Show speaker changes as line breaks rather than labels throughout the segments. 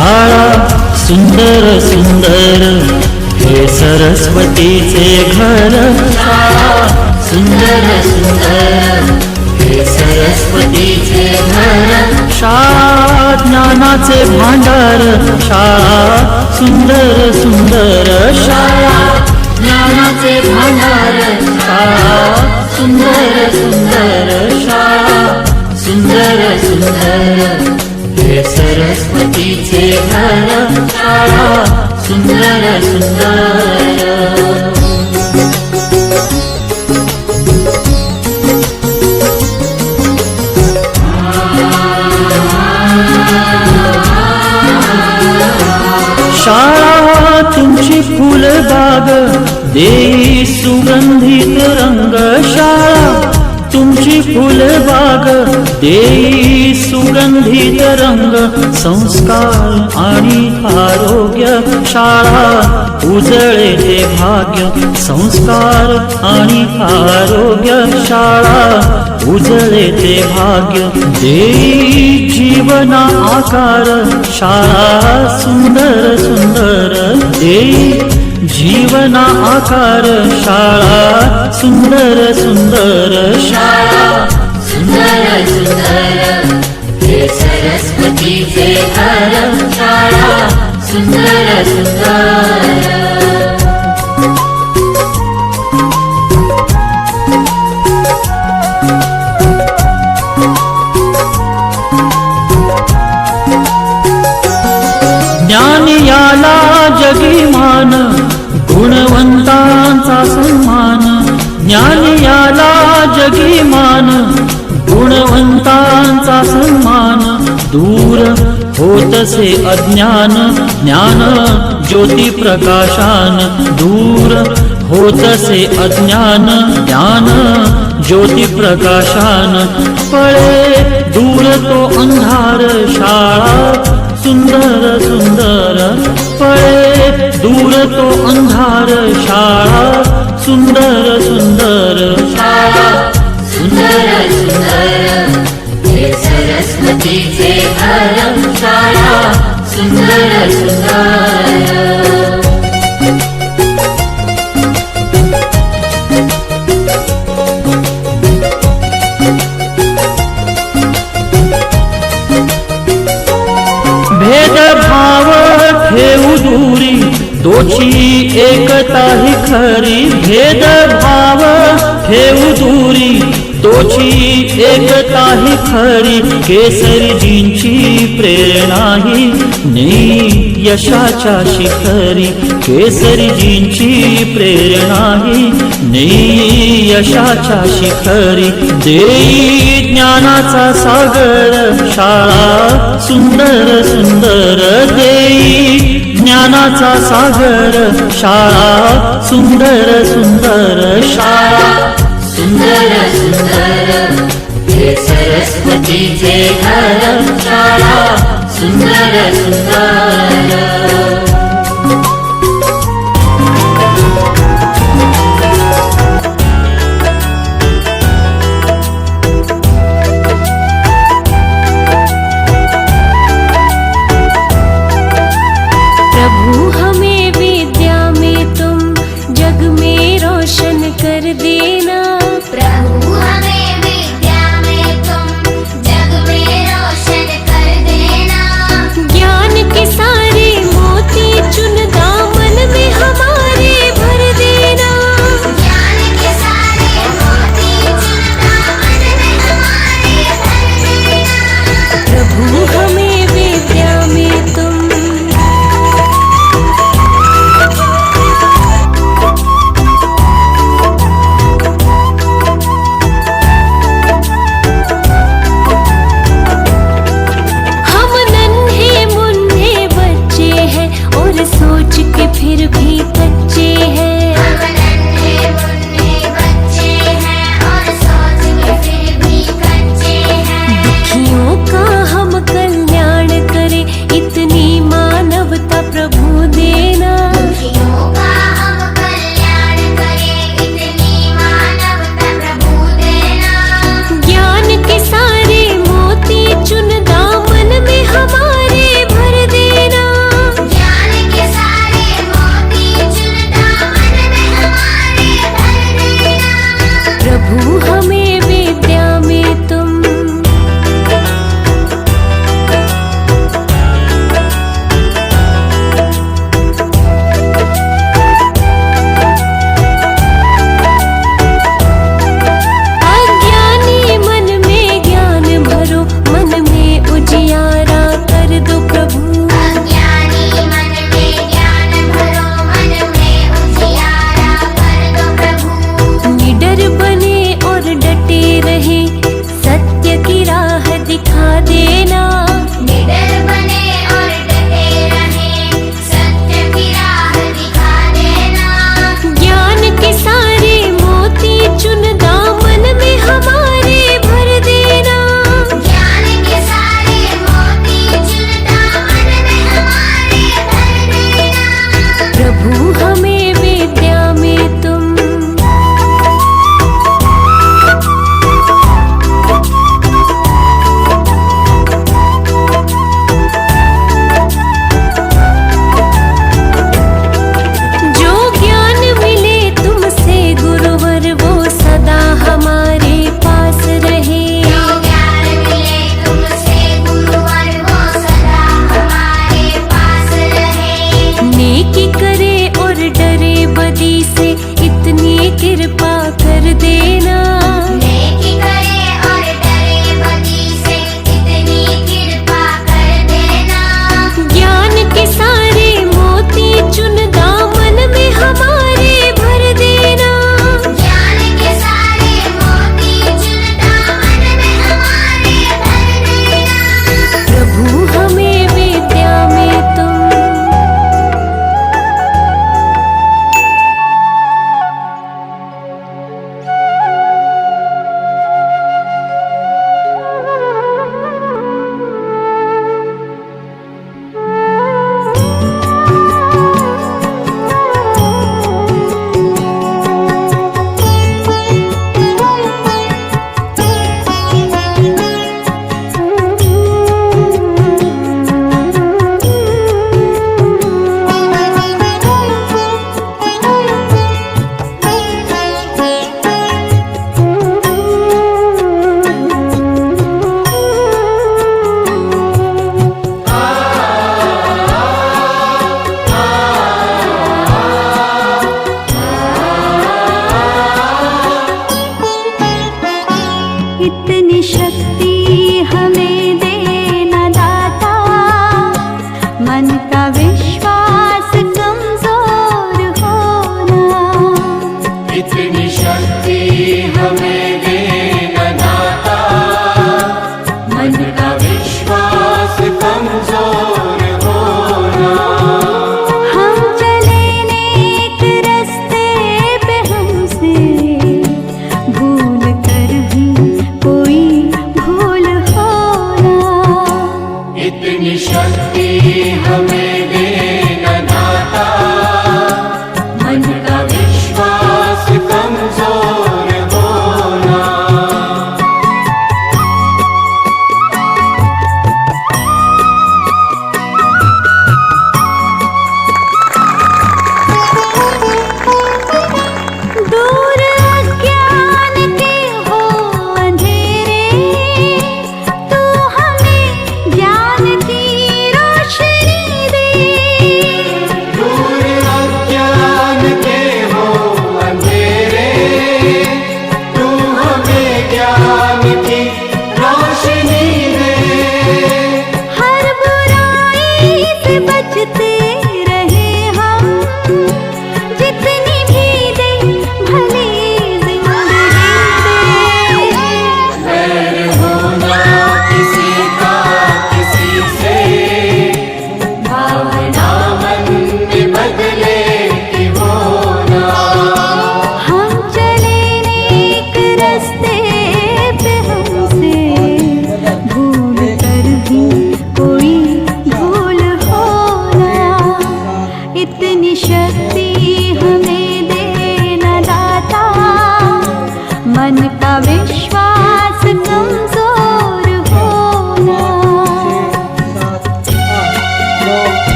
शाळा सुंदर सुंदर हे सरस्वतीचे घर. शाळा सुंदर सुंदर हे सरस्वतीचे घर. शाळा ज्ञानाचे भांडार. शाळा सुंदर सुंदर शाळा ज्ञानाचे भांडार. शाळा सुंदर सुंदर शाळा सुंदर सुंदर हे सरस्वतीचे घर. शाळा सुंदर सुंदर. शाळा तुमची फुलबाग देई सुगंधित रंग. शाळा तुमची फुलबाग देई सुगंधित रंग. संस्कार आणि आरोग्य शाळा उजळे ते भाग्य. संस्कार आणि आरोग्य शाळा उजळे ते भाग्य. देई जीवना आकार. शाळा सुंदर सुंदर देई जीवना आकार. शाळा सुंदर सुंदर शाळा सुंदर सुंदर हे सरस्वतीचे घर. शाळा सुंदर सुंदर. ज्ञान याला जगीमान गुणवंतांचा सन्मान. ज्ञान याला जगीमान गुणवंतांचा सन्मान. दूर होतसे अज्ञान ज्ञान ज्योती प्रकाशान. दूर होतसे अज्ञान ज्ञान ज्योती प्रकाशान. पळे दूर तो अंधार. शाळा सुंदर सुंदर पळे दूर तो अंधार. शाळा सुंदर सुंदर शाळा सुंदर सुंदर हे सरस्वतीचे घर. शाळा सुंदर सुंदर. भेदभाव ठेवू दूरी तोची एकता ही खरी. भेदभाव ठेवू दूरी तोची एकता ही खरी. केसरीजींची प्रेरणा ही नेई यशाच्या शिखरी. केसरीजींची प्रेरणा ही नेई यशाच्या शिखरी. देई ज्ञानाचा सागर. शाळा सुंदर सुंदर देई ज्ञानाचा सागर. शाळा सुंदर सुंदर शाळा सुंदर सुंदर हे सरस्वतीचे घर. शाळा सुंदर सुंदर.
प्रभु हमें विद्या में तुम जग में रोशन कर देना.
प्रभु हमें विद्या में तुम जग में रोशन कर देना.
ज्ञान के सारे मोती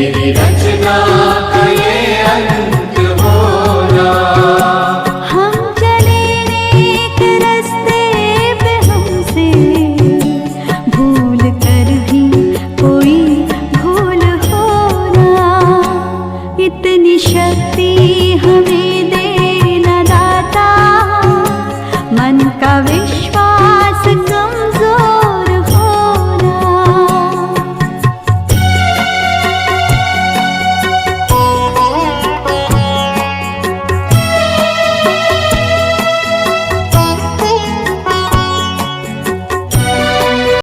तेरी रचना